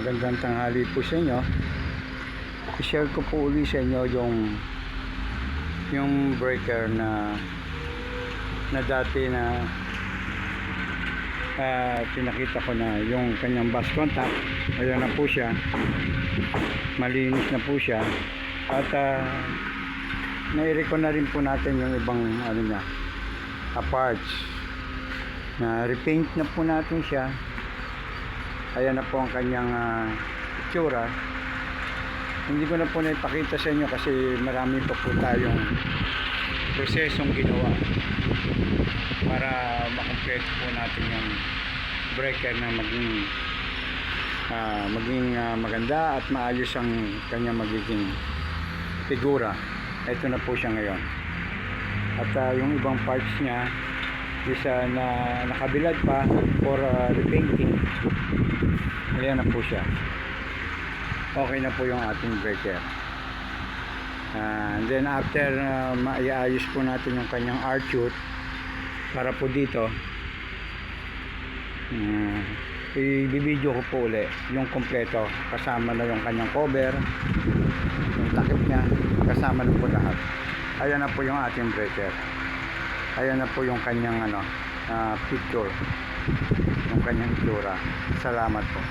magandang tanghali po sa inyo. I-share ko po uli sa inyo yung breaker na dati na pinakita ko na yung kanyang bus contact. Ayan na po siya, malinis na po siya, at nai-recon na rin po natin yung ibang parts na repaint na po natin siya. Ayan na po ang kanyang itsura. Hindi ko na po naipakita sa inyo kasi marami pa po tayong prosesong ginawa para makumpleto po natin yung breaker na maging maganda at maayos ang kanyang magiging figura. Ito na po siya ngayon. At yung ibang parts niya isa na nakabilad pa for repainting. Ayan na po siya. Okay na po yung ating breaker. And then after maiayos po natin yung kanyang R-tooth para po dito, i-video ko po uli yung kompleto, kasama na yung kanyang cover, yung takip niya, kasama na po lahat. Ayan na po yung ating breaker. Ayan na po yung kanyang picture, yung kanyang itsura. Salamat po.